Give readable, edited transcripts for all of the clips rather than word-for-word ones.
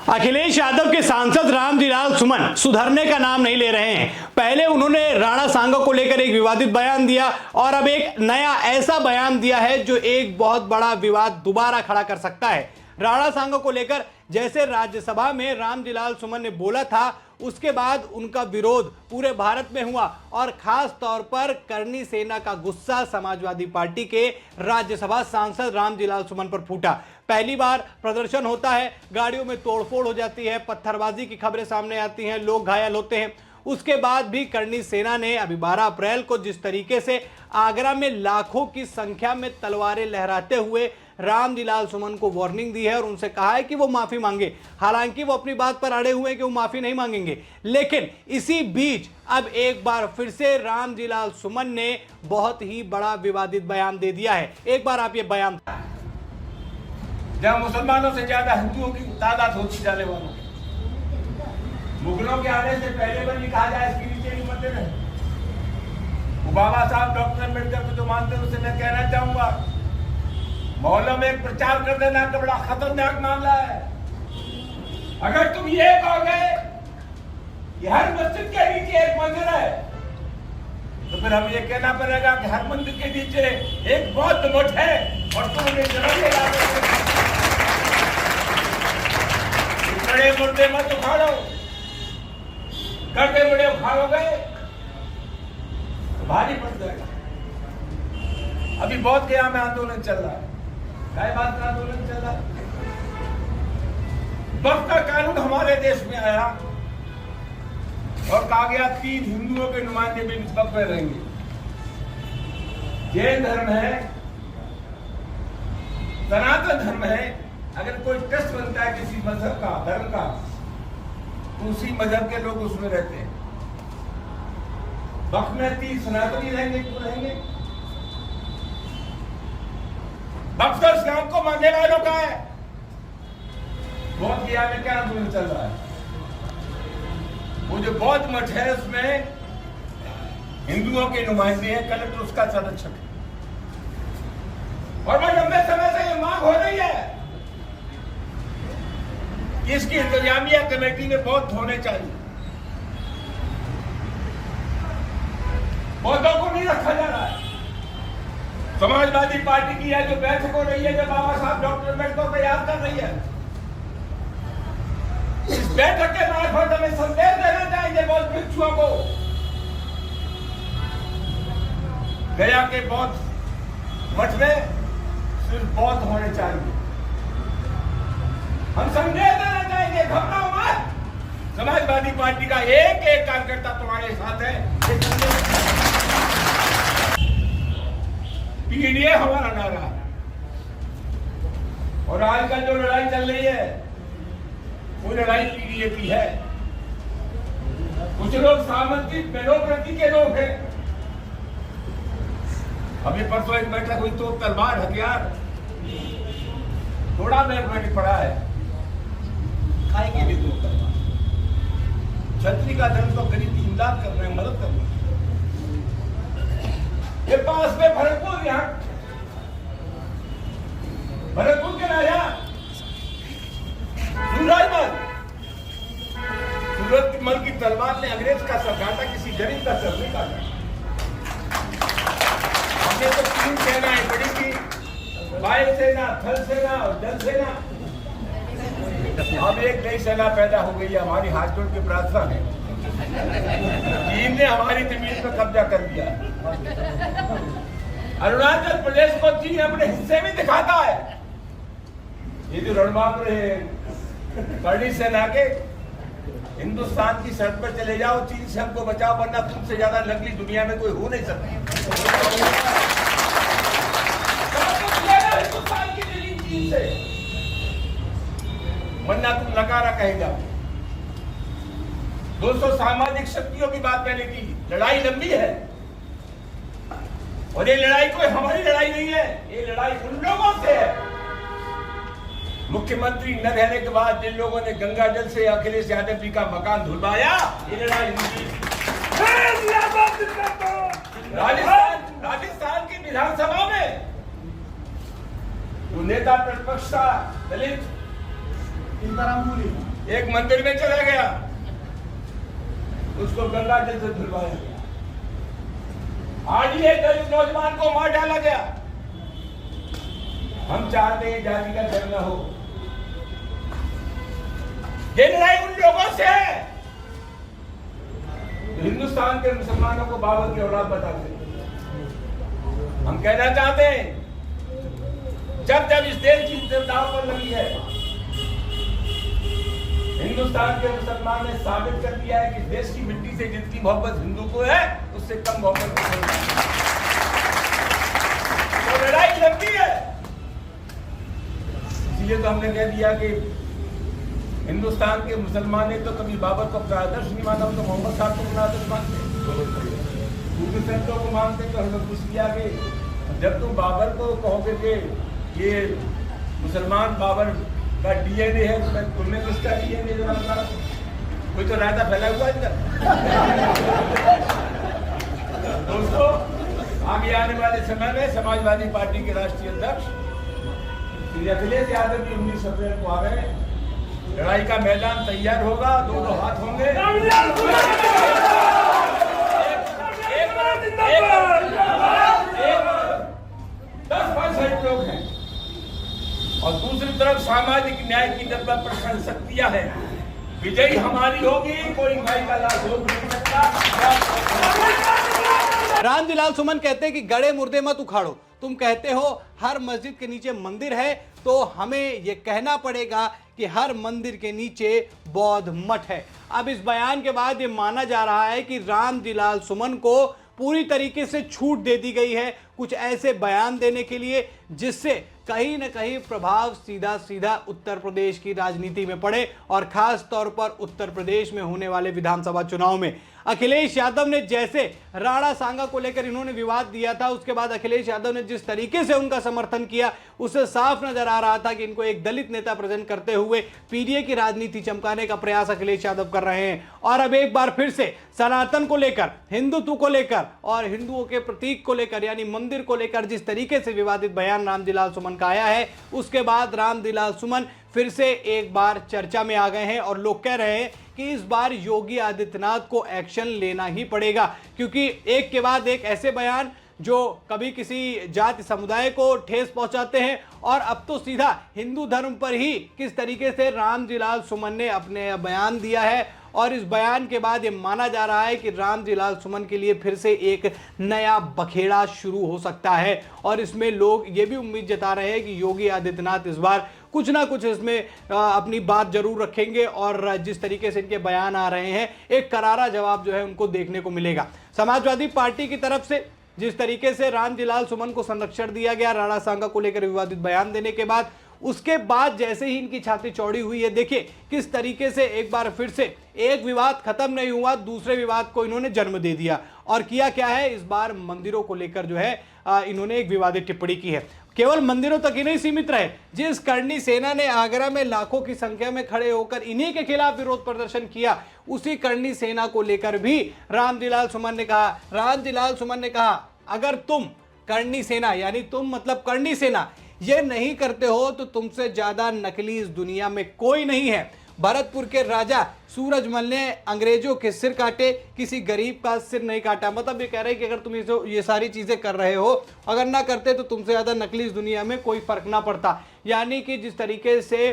अखिलेश यादव के सांसद रामजीलाल सुमन सुधरने का नाम नहीं ले रहे हैं। पहले उन्होंने राणा सांगो को लेकर एक विवादित बयान दिया और अब एक नया ऐसा बयान दिया है जो एक बहुत बड़ा विवाद दोबारा खड़ा कर सकता है। राणा सांगो को लेकर जैसे राज्यसभा में रामजीलाल सुमन ने बोला था, उसके बाद उनका विरोध पूरे भारत में हुआ और खास तौर पर करनी सेना का गुस्सा समाजवादी पार्टी के राज्यसभा सांसद रामजीलाल सुमन पर फूटा। पहली बार प्रदर्शन होता है, गाड़ियों में तोड़फोड़ हो जाती है, पत्थरबाजी की खबरें सामने आती हैं, लोग घायल होते हैं। उसके बाद भी करनी सेना ने अभी 12 अप्रैल को जिस तरीके से आगरा में लाखों की संख्या में तलवारें लहराते हुए रामजीलाल सुमन को वार्निंग दी है और उनसे कहा है कि वो माफी मांगे। हालांकि वो अपनी बात पर अड़े हुए हैं कि वो माफी नहीं मांगेंगे, लेकिन इसी बीच अब एक बार फिर से रामजीलाल सुमन ने बहुत ही बड़ा विवादित बयान दे दिया है। एक बार आप ये बयान। जहां मुसलमानों से ज्यादा हिंदुओं की तादाद होती जाने वालों, मुगलों के आने से पहले भी कहा जाए इसके नीचे नहीं मरते रहे। बाबा साहब डॉक्टर अम्बेडकर को जो मानते हैं उससे मैं कहना चाहूंगा, मोहल्लों में एक प्रचार कर देना का बड़ा खतरनाक मामला है। अगर तुम ये कहोगे कि हर मस्जिद के नीचे एक मंदिर है, तो फिर हम ये कहना पड़ेगा कि हर मंदिर के नीचे एक बौद्ध मठ है और तुम उन्हें जरूर बड़े मुर्दे मत उखाड़ो, करते बड़े उखाड़ोगे तो भारी पड़ जाएगा। अभी बौद्ध गया में आंदोलन चल रहा है, क्या बात का आंदोलन चल रहा है। वक्त का कानून हमारे देश में आया और कहा गया 3 हिंदुओं के नुमाइंदे भी इस वक्त में रहेंगे। जैन धर्म है, सनातन धर्म है। अगर कोई टेस्ट बनता है किसी मजहब का, धर्म का, तो उसी मजहब के लोग उसमें रहते हैं। वक्त में 3 सनातनी रहेंगे, क्यों रहेंगे? बख्तर इस्लाम को मानने वालों का है। बौद्ध गया में क्या आंदोलन चल रहा है? वो जो बौद्ध मठ है उसमें हिंदुओं के नुमाइंदे हैं, कलेक्टर उसका संरक्षक है। और मैं लंबे समय से ये मांग हो रही है कि इसकी इंतजामिया कमेटी में बौद्ध होने चाहिए। बौद्धों को नहीं रखा जा रहा है। समाजवादी पार्टी की है जो बैठक हो रही है, जो बाबा साहब डॉक्टर अम्बेडकर तैयार कर रही है, इस बैठक के मार्फत हमें संदेश देना चाहिए बौद्ध भिक्षुओं को। गया के बौद्ध मठ में सिर्फ बौद्ध होने चाहिए। हम संदेश देना चाहेंगे, घबराओ मत। समाजवादी पार्टी का एक एक कार्यकर्ता तुम्हारे साथ है। पीडीए हमारा नारा है। और आजकल जो लड़ाई चल रही है वो लड़ाई पीडीए की है। कुछ लोग सामंती डेमोक्रेसी के लोग हैं। अभी परसों एक बैठक हुई तो तलवार हथियार थोड़ा मैंने पढ़ा है, खाएंगे भी 2 तलवार। छतरी का धर्म तो गरीब की इमदाद कर रहे हैं, मदद कर रहे हैं। ये पास में भरतपुर, यहाँ भरतपुर के राजा सूरजमल की तलवार ने अंग्रेज का सर काटा, किसी गरीब का सर नहीं काटा। हमने तो 3 सेनाएं पड़ी थी, वायुसेना, थल सेना और जल सेना। अब एक नई सेना पैदा हो गई है। हमारी हाथ जोड़ के प्रार्थना है, चीन ने हमारी जमीन पर कब्जा कर दिया। अरुणाचल प्रदेश को चीन अपने हिस्से में दिखाता है। ये जो रणबांकुर है करनी सेना के, हिंदुस्तान की सड़क पर चले जाओ, चीन से हमको बचाओ, वरना तुमसे ज्यादा नकली दुनिया में कोई हो नहीं सकता। हिंदुस्तान की जमीन चीन से, वरना तुम नकारा कहेगा। दोस्तों, सामाजिक शक्तियों की बात मैंने की। लड़ाई लंबी है और ये लड़ाई कोई हमारी लड़ाई नहीं है, ये लड़ाई उन लोगों से है। मुख्यमंत्री न रहने के बाद जिन लोगों ने गंगा जल से अखिलेश यादव जी का मकान धुलवाया, ये लड़ाई उनकी। राजस्थान की विधानसभा में जो नेता प्रतिपक्ष था दलित, एक मंदिर में चला गया, उसको गंगा जल से धुलवाया गया। आज ही एक दलित नौजवान को मार डाला गया। हम चाहते हैं जाति का जंग न हो। ये लड़ाई उन लोगों से है हिंदुस्तान के मुसलमानों को बाबर की औलाद बताते हैं। हम कहना चाहते हैं, जब जब इस देश की दाव पर लगी है, हिंदुस्तान के मुसलमान ने साबित कर दिया है कि देश की मिट्टी से जितनी मोहब्बत हिंदू को है, उससे कम मोहब्बत मुसलमान। तो लड़ाई लंबी है। इसलिए तो हमने कह दिया कि हिंदुस्तान के मुसलमान ने तो कभी बाबर को अपना आदर्श नहीं माना, तो मोहम्मद साहब को अपना आदर्श मानते, दूसरे संतों को मानते। तो हमें पूछ लिया कि जब तुम बाबर को कहोगे कि ये मुसलमान बाबर का डीएनए है, तो तुमने किसका डीएनए जरा बता? कोई तो रायता फैला हुआ इधर। दोस्तों, आगे आने वाले समय में समाजवादी पार्टी के राष्ट्रीय अध्यक्ष श्री अखिलेश यादव की 19 अप्रैल को आ रहे हैं। लड़ाई का मैदान तैयार होगा, दोनों हाथ होंगे। 10% लोग हैं और दूसरी तरफ सामाजिक न्याय की जब प्रखर शक्तियां हैं। विजयी हमारी होगी, कोई भाई का लाभ हो नहीं सकता। रामजी सुमन कहते हैं कि गड़े मुर्दे मत उखाड़ो। तुम कहते हो हर मस्जिद के नीचे मंदिर है, तो हमें यह कहना पड़ेगा कि हर मंदिर के नीचे बौद्ध मठ है। अब इस बयान के बाद ये माना जा रहा है कि रामजी सुमन को पूरी तरीके से छूट दे दी गई है कुछ ऐसे बयान देने के लिए जिससे कहीं न कहीं प्रभाव सीधा सीधा उत्तर प्रदेश की राजनीति में पड़े और खास तौर पर उत्तर प्रदेश में होने वाले विधानसभा चुनाव में। अखिलेश यादव ने जैसे राणा सांगा को लेकर इन्होंने विवाद दिया था, उसके बाद अखिलेश यादव ने जिस तरीके से उनका समर्थन किया, उससे साफ नजर आ रहा था कि इनको एक दलित नेता प्रेजेंट करते हुए पीडीए की राजनीति चमकाने का प्रयास अखिलेश यादव कर रहे हैं। और अब एक बार फिर से सनातन को लेकर, हिंदुत्व को लेकर और हिंदुओं के प्रतीक को लेकर यानी मंदिर को लेकर जिस तरीके से विवादित बयान रामजी सुमन का आया है, उसके बाद रामजी सुमन फिर से एक बार चर्चा में आ गए हैं और लोग कह रहे हैं कि इस बार योगी आदित्यनाथ को एक्शन लेना ही पड़ेगा, क्योंकि एक के बाद एक ऐसे बयान जो कभी किसी जाति समुदाय को ठेस पहुंचाते हैं और अब तो सीधा हिंदू धर्म पर ही किस तरीके से रामजी सुमन ने अपने बयान दिया है। और इस बयान के बाद ये माना जा रहा है कि रामजी सुमन के लिए फिर से एक नया बखेड़ा शुरू हो सकता है और इसमें लोग ये भी उम्मीद जता रहे हैं कि योगी आदित्यनाथ इस बार कुछ ना कुछ इसमें अपनी बात जरूर रखेंगे और जिस तरीके से इनके बयान आ रहे हैं एक करारा जवाब जो है उनको देखने को मिलेगा। समाजवादी पार्टी की तरफ से जिस तरीके से रामजी सुमन को संरक्षण दिया गया राणा सांगा को लेकर विवादित बयान देने के बाद, उसके बाद जैसे ही इनकी छाती चौड़ी हुई है, देखिए किस तरीके से एक बार फिर से एक विवाद खत्म नहीं हुआ, दूसरे विवाद को इन्होंने जन्म दे दिया। और किया क्या है, इस बार मंदिरों को लेकर जो है इन्होंने एक विवादित टिप्पणी की है। केवल मंदिरों तक ही नहीं सीमित रहे, जिस करणी सेना ने आगरा में लाखों की संख्या में खड़े होकर इन्हीं के खिलाफ विरोध प्रदर्शन किया, उसी करणी सेना को लेकर भी रामजी सुमन ने कहा अगर तुम करणी सेना यानी तुम मतलब करणी सेना ये नहीं करते हो तो तुमसे ज्यादा नकली इस दुनिया में कोई नहीं है। भरतपुर के राजा सूरजमल ने अंग्रेजों के सिर काटे, किसी गरीब का सिर नहीं काटा। मतलब ये कह रहे हैं कि अगर तुम ये सारी चीजें कर रहे हो, अगर ना करते तो तुमसे ज्यादा नकली इस दुनिया में कोई फर्क ना पड़ता। यानी कि जिस तरीके से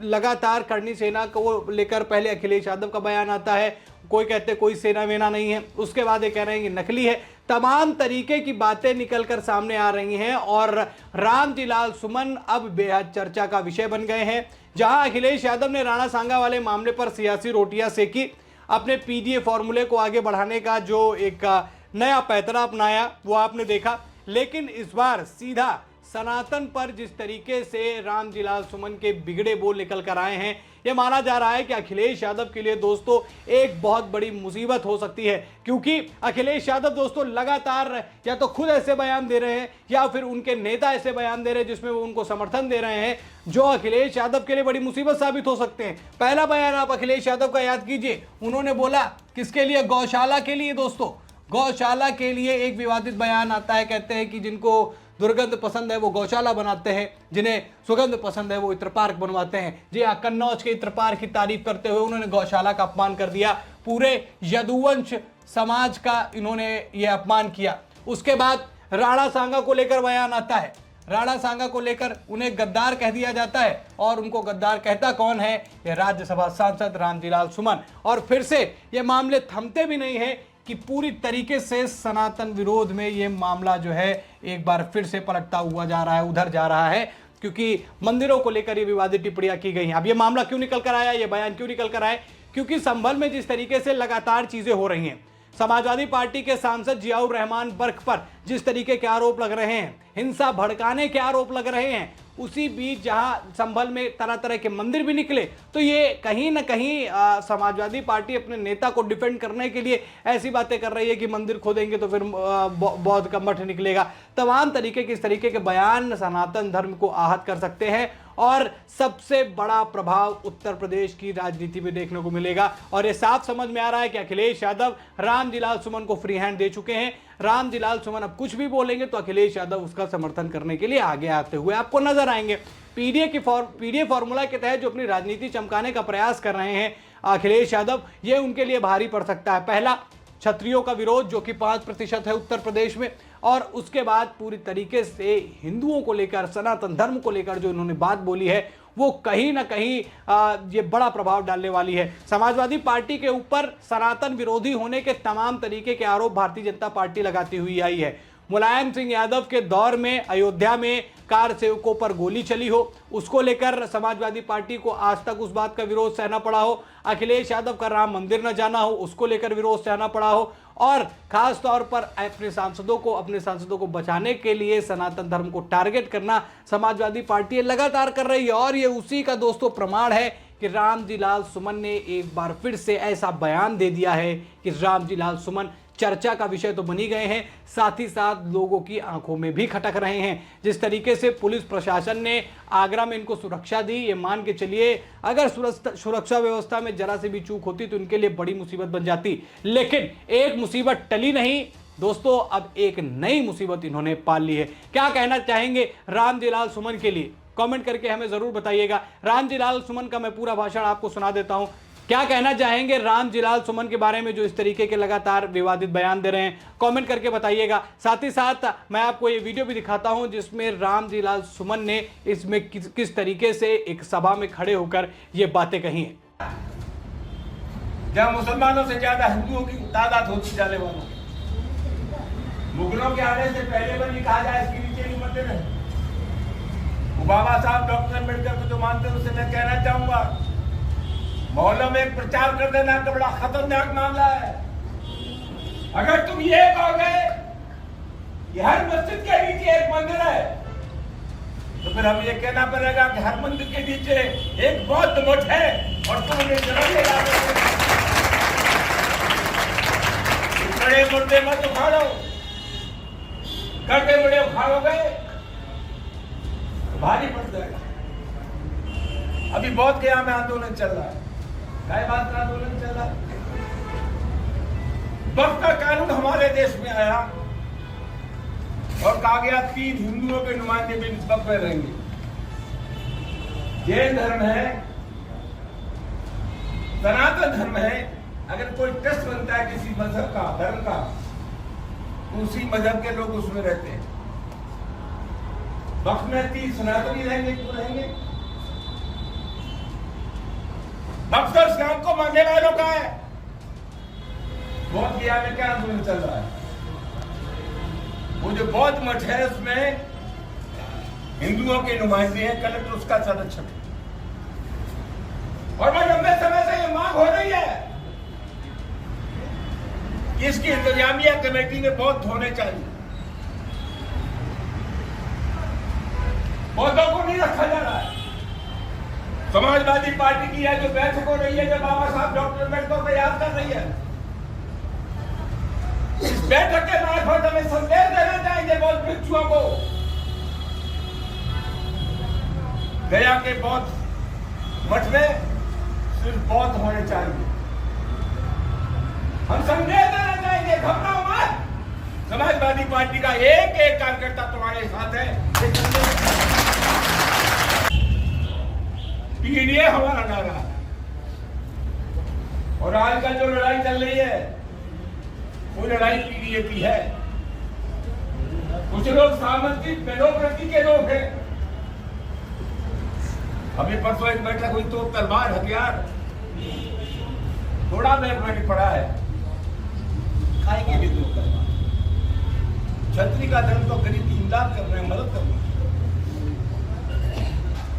लगातार करणी सेना को लेकर पहले अखिलेश यादव का बयान आता है, कोई कहते कोई सेना वेना नहीं है, उसके बाद ये कह रहे हैं कि नकली है, तमाम तरीके की बातें निकलकर सामने आ रही हैं और रामजी सुमन अब बेहद चर्चा का विषय बन गए हैं। जहां अखिलेश यादव ने राणा सांगा वाले मामले पर सियासी रोटियां सेकी, अपने पीडीए फॉर्मूले को आगे बढ़ाने का जो एक नया पैतरा अपनाया वो आपने देखा, लेकिन इस बार सीधा सनातन पर जिस तरीके से रामजी सुमन के बिगड़े बोल निकल कर आए हैं, यह माना जा रहा है कि अखिलेश यादव के लिए दोस्तों एक बहुत बड़ी मुसीबत हो सकती है, क्योंकि अखिलेश यादव दोस्तों लगातार या तो खुद ऐसे बयान दे रहे हैं या फिर उनके नेता ऐसे बयान दे रहे हैं जिसमें वो उनको समर्थन दे रहे हैं, जो अखिलेश यादव के लिए बड़ी मुसीबत साबित हो सकते हैं। पहला बयान आप अखिलेश यादव का याद कीजिए, उन्होंने बोला किसके लिए, गौशाला के लिए। दोस्तों गौशाला के लिए एक विवादित बयान आता है, कहते हैं कि जिनको दुर्गंध पसंद है वो गौशाला बनाते हैं, जिन्हें सुगंध पसंद है वो इत्र पार्क बनवाते हैं। जी हाँ, कन्नौज के इत्र पार्क की तारीफ करते हुए उन्होंने गौशाला का अपमान कर दिया। पूरे यदुवंश समाज का इन्होंने ये अपमान किया। उसके बाद राणा सांगा को लेकर बयान आता है। राणा सांगा को लेकर उन्हें गद्दार कह दिया जाता है, और उनको गद्दार कहता कौन है? ये राज्यसभा सांसद रामजीलाल सुमन। और फिर से ये मामले थमते भी नहीं है कि पूरी तरीके से सनातन विरोध में ये मामला जो है एक बार फिर से पलटता हुआ जा रहा है, उधर जा रहा है, क्योंकि मंदिरों को लेकर ये विवादित टिप्पणियां की गई हैं। अब ये मामला क्यों निकल कर आया, ये बयान क्यों निकल कर आए? क्योंकि संभल में जिस तरीके से लगातार चीजें हो रही हैं, समाजवादी पार्टी के सांसद जियाउर रहमान बर्क पर जिस तरीके के आरोप लग रहे हैं, हिंसा भड़काने के आरोप लग रहे हैं, उसी बीच जहां संभल में तरह तरह के मंदिर भी निकले, तो ये कहीं ना कहीं समाजवादी पार्टी अपने नेता को डिफेंड करने के लिए ऐसी बातें कर रही है कि मंदिर खोदेंगे तो फिर बौद्ध का मठ निकलेगा। तमाम तरीके के इस तरीके के बयान सनातन धर्म को आहत कर सकते हैं, और सबसे बड़ा प्रभाव उत्तर प्रदेश की राजनीति में देखने को मिलेगा। और ये साफ समझ में आ रहा है कि अखिलेश यादव रामजीलाल सुमन को फ्री हैंड दे चुके हैं। रामजीलाल सुमन अब कुछ भी बोलेंगे तो अखिलेश यादव उसका समर्थन करने के लिए आगे आते हुए आपको नजर आएंगे। पीडीए फॉर्मूला के तहत जो अपनी राजनीति चमकाने का प्रयास कर रहे हैं अखिलेश यादव, ये उनके लिए भारी पड़ सकता है। पहला, क्षत्रियों का विरोध जो कि 5% है उत्तर प्रदेश में, और उसके बाद पूरी तरीके से हिंदुओं को लेकर, सनातन धर्म को लेकर जो इन्होंने बात बोली है, वो कहीं ना कहीं ये बड़ा प्रभाव डालने वाली है। समाजवादी पार्टी के ऊपर सनातन विरोधी होने के तमाम तरीके के आरोप भारतीय जनता पार्टी लगाती हुई आई है। मुलायम सिंह यादव के दौर में अयोध्या में कार सेवकों पर गोली चली हो, उसको लेकर समाजवादी पार्टी को आज तक उस बात का विरोध सहना पड़ा हो। अखिलेश यादव का राम मंदिर न जाना हो, उसको लेकर विरोध सहना पड़ा हो, और खास तौर पर अपने सांसदों को बचाने के लिए सनातन धर्म को टारगेट करना समाजवादी पार्टी लगातार कर रही है। और ये उसी का दोस्तों प्रमाण है कि रामजीलाल सुमन ने एक बार फिर से ऐसा बयान दे दिया है कि रामजीलाल सुमन चर्चा का विषय तो बनी गए हैं, साथ ही साथ लोगों की आंखों में भी खटक रहे हैं। जिस तरीके से पुलिस प्रशासन ने आगरा में इनको सुरक्षा दी, ये मान के चलिए अगर सुरक्षा व्यवस्था में जरा से भी चूक होती तो इनके लिए बड़ी मुसीबत बन जाती। लेकिन एक मुसीबत टली नहीं दोस्तों, अब एक नई मुसीबत इन्होंने पाल ली है। क्या कहना चाहेंगे रामजीलाल सुमन के लिए? कमेंट करके हमें जरूर बताइएगा। रामजीलाल सुमन का मैं पूरा भाषण आपको सुना देता हूं। क्या कहना चाहेंगे रामजीलाल सुमन के बारे में जो इस तरीके के लगातार विवादित बयान दे रहे हैं? कमेंट करके बताइएगा। साथ ही साथ मैं आपको ये वीडियो भी दिखाता हूं जिसमें रामजीलाल सुमन ने इसमें किस तरीके से एक सभा में खड़े होकर ये बातें कही हैं। जहां मुसलमानों से ज्यादा हिंदुओं की तादाद होती जाने वालों, मुगलों के आने से पहले बनी कहा जाए इसके नीचे नहीं मंदिर है। वो बाबा साहब डॉक्टर अम्बेडकर को जो मानते हैं उससे मैं कहना चाहूंगा, मोहल्लों में एक प्रचार कर देना का बड़ा खतरनाक मामला है। अगर तुम ये कहोगे कि हर मस्जिद के नीचे एक मंदिर है, तो फिर हमें ये कहना पड़ेगा कि हर मंदिर के नीचे एक बौद्ध मठ है, और तुम उन्हें बड़े मुर्दे मत उखाड़ो, गड्ढे बड़े उखाड़ोगे भारी पड़ जाएगा। अभी बौद्ध के यहाँ में आंदोलन चल रहा है, गाय बात का आंदोलन चल रहा है। वक्फ का कानून हमारे देश में आया और कहा गया 3 हिंदुओं के नुमाइंदे भी वक्फ में रहेंगे। जैन धर्म है, सनातन धर्म है, अगर कोई ट्रस्ट बनता है किसी मजहब का, धर्म का, तो उसी मजहब के लोग उसमें रहते हैं। वक्फ में 3 सनातनी रहेंगे, क्यों रहेंगे? वक्फ तो इस्लाम को मानने वालों का है। बौद्ध गया में क्या आंदोलन चल रहा है? वो जो बौद्ध मठ है उसमें हिंदुओं के नुमाइंदे हैं, कलेक्टर उसका संरक्षक है। और मैं लंबे समय से ये मांग हो रही है कि इसकी इंतजामिया कमेटी में बौद्ध होने चाहिए। बौद्धों को नहीं रखा जा रहा है। समाजवादी पार्टी की है जो बैठक हो रही है, जो बाबा साहब डॉक्टर अम्बेडकर को याद कर रही है, इस बैठक के मार्फत हमें संदेश देना चाहिए बौद्ध भिक्षुओं को। गया के बौद्ध मठ में सिर्फ बौद्ध होने चाहिए। हम संदेश देना चाहिए, घबराओ मत, समाजवादी पार्टी का एक एक कार्यकर्ता तुम्हारे साथ है। पीडीए हमारा नारा है। और आजकल जो लड़ाई चल रही है वो लड़ाई पीडीए की है। कुछ लोग सामाजिक डेमोक्रेसी के लोग हैं। अभी परसों एक बैठक हुई तो तलवार हथियार थोड़ा बैग मैंने पड़ा है, खाएंगे भी दो तलवार। छतरी का धर्म तो गरीब की इमदाद कर रहे हैं, मदद कर रहे हैं।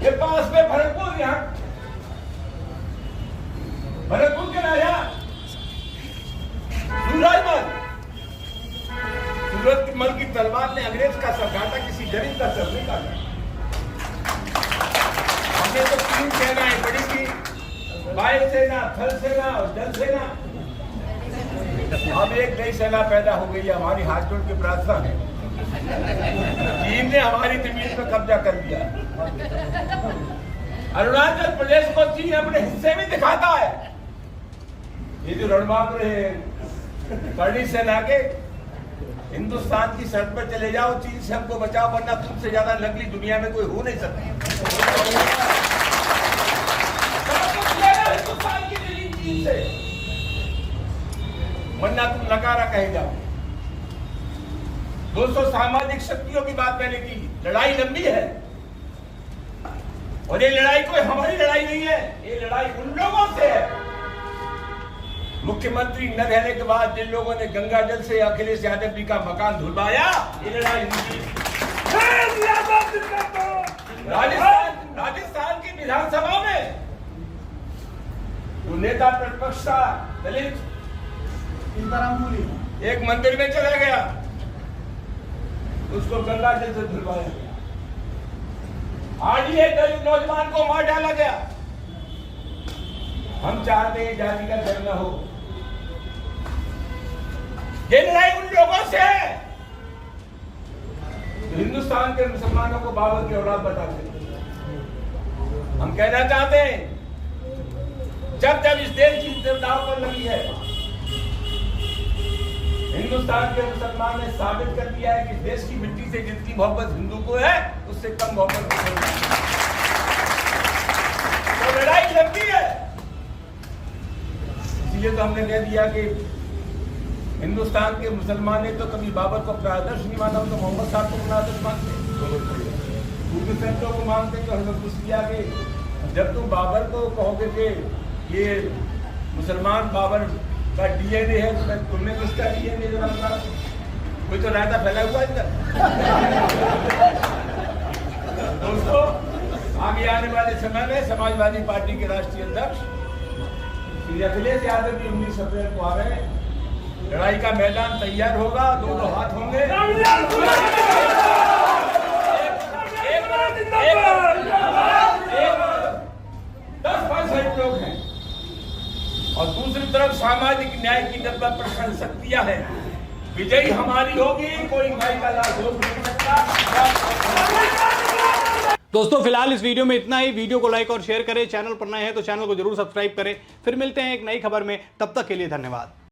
ये पास में भरतपुर, यहाँ भरतपुर के राजा सूरजमल की तलवार ने अंग्रेज का सर काटा, किसी गरीब का सर नहीं काटा। हमने तो 3 सेनाएं बड़ी की, वायु सेना, थल सेना और जल सेना। अब एक नई सेना पैदा हो गई है, हमारी हाथ जोड़ के प्रार्थना है। चीन ने हमारी जमीन पर कब्जा कर लिया। अरुणाचल प्रदेश को चीन अपने हिस्से में दिखाता है। ये जो रणबांकुर है करणी सेना के, हिंदुस्तान की शर्त पर चले जाओ, चीन से हमको बचाओ, वरना तुमसे ज्यादा नकली दुनिया में कोई हो नहीं सकता। हिंदुस्तान की जमीन चीन से, वरना तुम नकारा कहे जाओ। दोस्तों, सामाजिक शक्तियों की बात मैंने की। लड़ाई लंबी है और ये लड़ाई कोई हमारी लड़ाई नहीं है, ये लड़ाई उन लोगों से है। मुख्यमंत्री न रहने के बाद जिन लोगों ने गंगा जल से अखिलेश यादव जी का मकान धुलवाया, ये लड़ाई उनकी। राजस्थान की विधानसभा में जो नेता प्रतिपक्ष था दलित, एक मंदिर में चला गया, उसको गंगा जल से धुलवाया गया। आज ही एक दलित नौजवान को मार डाला गया। हम चाहते हैं जाति का धर्म न हो। ये लड़ाई उन लोगों से है तो हिंदुस्तान के मुसलमानों को बाबर की औलाद बताते हैं। हम कहना चाहते हैं, जब जब इस देश की दाव पर लगी है, हिंदुस्तान के मुसलमान ने साबित कर दिया है कि देश की मिट्टी से जितनी मोहब्बत हिंदू को है, उससे कम मोहब्बत तो लड़ाई लंबी है। इसलिए तो हमने कह दिया कि हिंदुस्तान के मुसलमान ने तो कभी बाबर को अपना आदर्श नहीं माना, तो मोहम्मद साहब को अपना आदर्श मानते, दूसरे संतों को मानते। तो हमें कुछ किया कि जब तुम बाबर को कहोगे कि ये मुसलमान बाबर का डीएनए है, तो तुमने किसका डीएनए जरा बता। कोई तो रायता फैला हुआ है। दोस्तों, आगे आने वाले समय में समाजवादी पार्टी के राष्ट्रीय अध्यक्ष श्री अखिलेश यादव जी 19 अप्रैल को आ रहे हैं। लड़ाई का मैदान तैयार होगा, दोनों हाथ होंगे। 10% लोग हैं और दूसरी तरफ सामाजिक न्याय की जब प्रखर शक्तियां हैं। विजयी हमारी होगी, कोई भाई का लाभ हो नहीं सकता। दोस्तों, फिलहाल इस वीडियो में इतना ही। वीडियो को लाइक और शेयर करें। चैनल पर नए हैं तो चैनल को जरूर सब्सक्राइब करें। फिर मिलते हैं एक नई खबर में, तब तक के लिए धन्यवाद।